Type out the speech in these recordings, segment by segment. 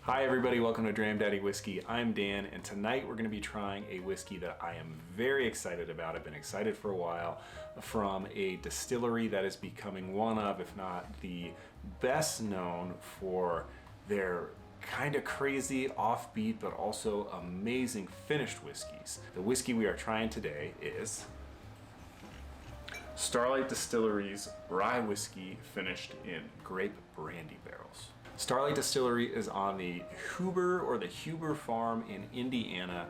Hi everybody, welcome to Grapebrandy Whiskey. I'm Dan, and tonight we're going to be trying a whiskey that I am very excited about. I've been excited for a while, from a distillery that is becoming one of, if not the best known for their kind of crazy, offbeat, but also amazing finished whiskeys. The whiskey we are trying today is Starlight Distillery's rye whiskey finished in grape brandy barrels. Starlight Distillery is on the Huber farm in Indiana,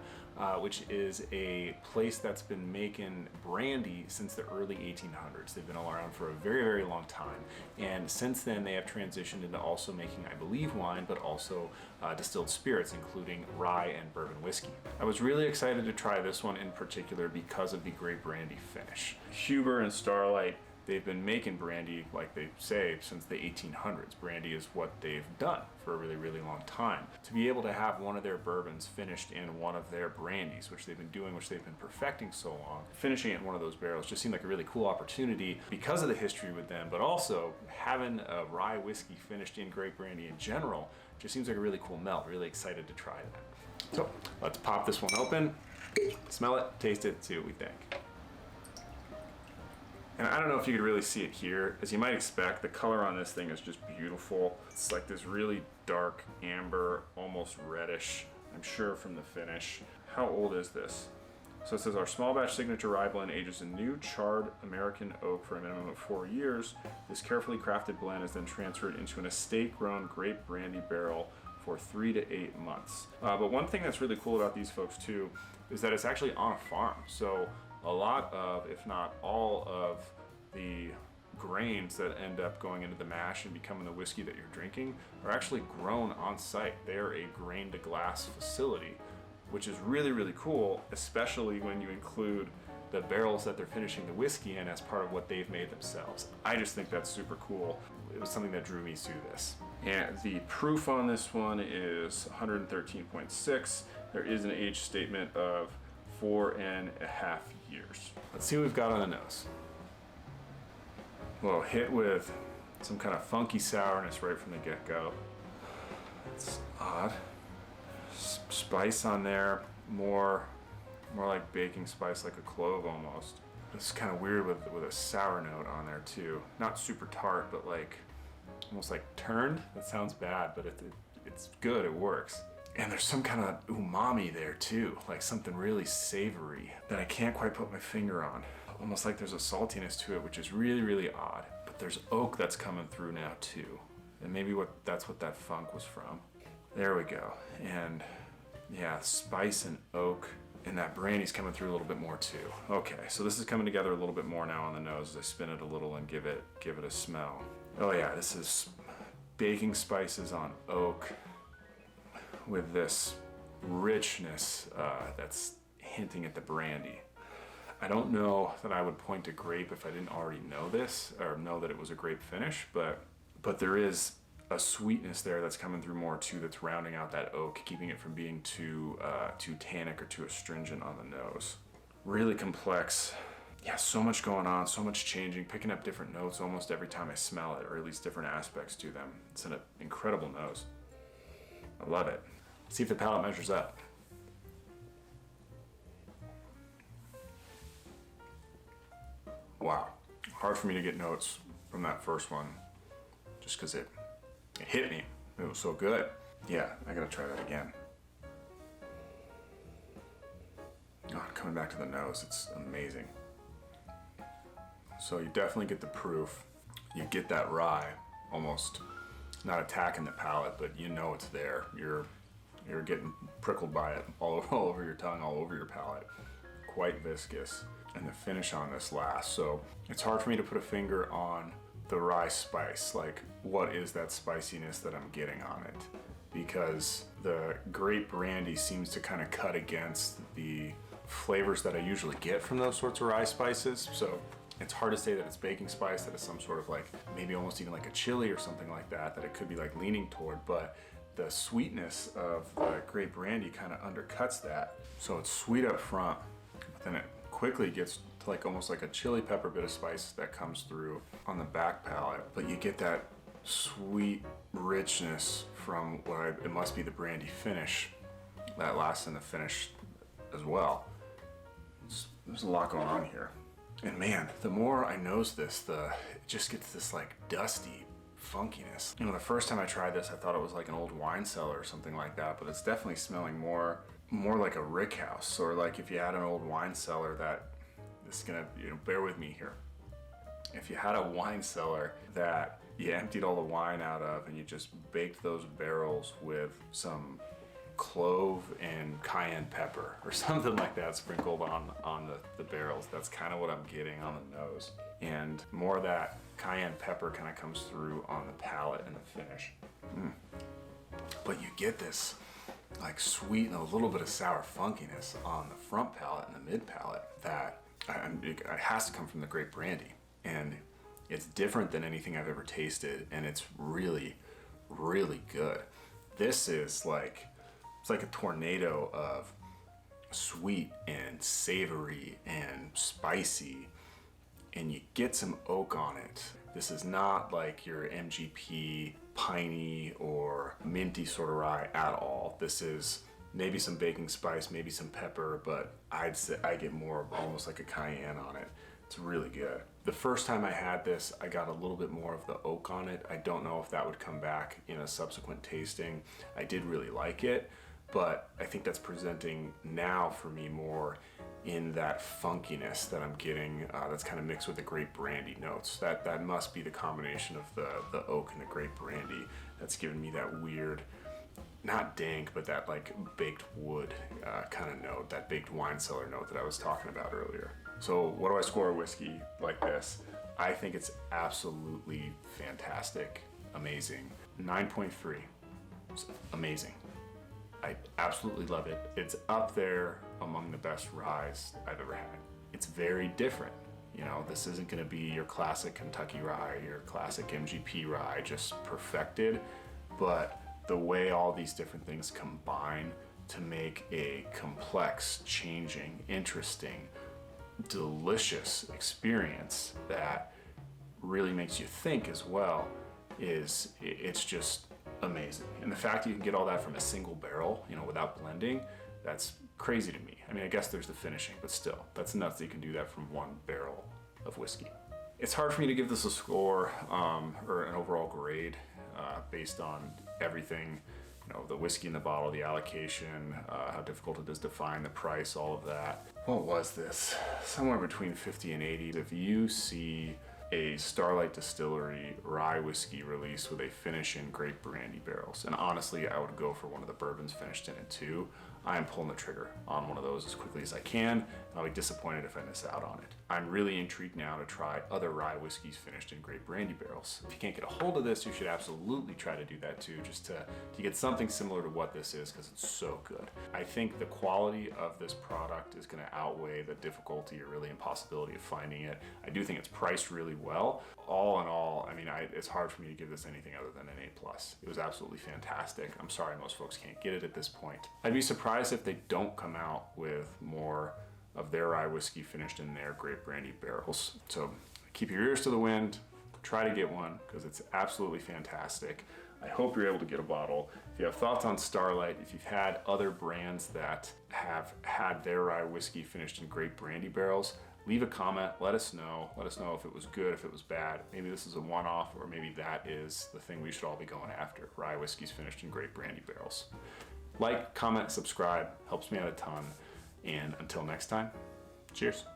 which is a place that's been making brandy since the early 1800s. They've been all around for a very, very long time. And since then, they have transitioned into also making, I believe, wine, but also distilled spirits, including rye and bourbon whiskey. I was really excited to try this one in particular because of the grape brandy finish. Huber and Starlight, they've been making brandy, like they say, since the 1800s. Brandy is what they've done for a really, really long time. To be able to have one of their bourbons finished in one of their brandies, which they've been doing, which they've been perfecting so long, finishing it in one of those barrels just seemed like a really cool opportunity because of the history with them, but also having a rye whiskey finished in grape brandy in general just seems like a really cool melt. Really excited to try that. So let's pop this one open, smell it, taste it, see what we think. And I don't know if you could really see it here. As you might expect, the color on this thing is just beautiful. It's like this really dark amber, almost reddish, I'm sure from the finish. How old is this? So it says our small batch signature rye blend ages in new charred American oak for a minimum of 4 years. This carefully crafted blend is then transferred into an estate-grown grape brandy barrel for 3 to 8 months. But one thing that's really cool about these folks too is that it's actually on a farm. So a lot of, if not all of, the grains that end up going into the mash and becoming the whiskey that you're drinking are actually grown on site. They are a grain to glass facility, which is really, really cool, especially when you include the barrels that they're finishing the whiskey in as part of what they've made themselves. I just think that's super cool. It was something that drew me to this. And the proof on this one is 113.6. There is an age statement of 4.5 years. Let's see what we've got on the nose. Well, hit with some kind of funky sourness right from the get-go. It's odd. Spice on there, more like baking spice, like a clove almost. It's kind of weird with a sour note on there too. Not super tart, but like almost like turned. That sounds bad, but it's good. It works. And there's some kind of umami there too, like something really savory that I can't quite put my finger on. Almost like there's a saltiness to it, which is really, really odd. But there's oak that's coming through now too. And maybe that's what that funk was from. There we go. And yeah, spice and oak. And that brandy's coming through a little bit more too. Okay, so this is coming together a little bit more now on the nose as I spin it a little and give it a smell. Oh yeah, this is baking spices on oak with this richness that's hinting at the brandy. I don't know that I would point to grape if I didn't already know this or know that it was a grape finish, but there is a sweetness there that's coming through more too, that's rounding out that oak, keeping it from being too tannic or too astringent on the nose. Really complex. Yeah, so much going on, so much changing, picking up different notes almost every time I smell it, or at least different aspects to them. It's an incredible nose. I love it. See if the palate measures up. Wow, hard for me to get notes from that first one, just because it hit me. It was so good. Yeah, I gotta try that again. Oh, coming back to the nose, it's amazing. So you definitely get the proof. You get that rye, almost not attacking the palate, but you know it's there. You're getting prickled by it all over your tongue, all over your palate. Quite viscous. And the finish on this last. So it's hard for me to put a finger on the rye spice. Like, what is that spiciness that I'm getting on it? Because the grape brandy seems to kind of cut against the flavors that I usually get from those sorts of rye spices. So it's hard to say that it's baking spice, that it's some sort of like, maybe almost even like a chili or something like that it could be like leaning toward, but the sweetness of the grape brandy kind of undercuts that. So it's sweet up front, but then it quickly gets to like almost like a chili pepper bit of spice that comes through on the back palate, but you get that sweet richness from it must be the brandy finish that lasts in the finish as well. There's a lot going on here. And man, the more I nose this, it just gets this like dusty funkiness. You know, the first time I tried this, I thought it was like an old wine cellar or something like that, but it's definitely smelling more like a rick house, or like if you had an old wine cellar that, this is gonna, bear with me here. If you had a wine cellar that you emptied all the wine out of and you just baked those barrels with some clove and cayenne pepper or something like that sprinkled on the barrels, that's kind of what I'm getting on the nose. And more of that cayenne pepper kind of comes through on the palate and the finish. But you get this like sweet and a little bit of sour funkiness on the front palate and the mid palate that it has to come from the grape brandy. And it's different than anything I've ever tasted, and it's really, really good. This is like, it's like a tornado of sweet and savory and spicy, and you get some oak on it. This is not like your MGP piney or minty sort of rye at all. This is maybe some baking spice, maybe some pepper, but I'd say I get more of almost like a cayenne on it. It's really good. The first time I had this, I got a little bit more of the oak on it. I don't know if that would come back in a subsequent tasting. I did really like it, but I think that's presenting now for me more in that funkiness that I'm getting that's kind of mixed with the grape brandy notes. That must be the combination of the oak and the grape brandy that's giving me that weird, not dank, but that like baked wood kind of note, that baked wine cellar note that I was talking about earlier. So what do I score a whiskey like this? I think it's absolutely fantastic, amazing. 9.3, it's amazing. I absolutely love it. It's up there among the best ryes I've ever had. It's very different. This isn't gonna be your classic Kentucky rye, your classic MGP rye, just perfected, but the way all these different things combine to make a complex, changing, interesting, delicious experience that really makes you think as well it's just amazing. And the fact that you can get all that from a single barrel, without blending, that's crazy to me. I mean, I guess there's the finishing, but still, that's nuts that you can do that from one barrel of whiskey. It's hard for me to give this a score or an overall grade based on everything, the whiskey in the bottle, the allocation, how difficult it is to find, the price, all of that. What was this? Somewhere between 50 and 80. If you see a Starlight Distillery rye whiskey release with a finish in grape brandy barrels, and honestly, I would go for one of the bourbons finished in it too. I am pulling the trigger on one of those as quickly as I can, and I'll be disappointed if I miss out on it. I'm really intrigued now to try other rye whiskeys finished in grape brandy barrels. If you can't get a hold of this, you should absolutely try to do that too, just to get something similar to what this is, because it's so good. I think the quality of this product is going to outweigh the difficulty or really impossibility of finding it. I do think it's priced really well. All in all, I mean, it's hard for me to give this anything other than an A+. It was absolutely fantastic. I'm sorry most folks can't get it at this point. I'd be surprised if they don't come out with more of their rye whiskey finished in their grape brandy barrels. So keep your ears to the wind, try to get one, because it's absolutely fantastic. I hope you're able to get a bottle. If you have thoughts on Starlight, if you've had other brands that have had their rye whiskey finished in grape brandy barrels, leave a comment, let us know. Let us know if it was good, if it was bad. Maybe this is a one-off, or maybe that is the thing we should all be going after, rye whiskeys finished in grape brandy barrels. Like, comment, subscribe, helps me out a ton. And until next time, cheers.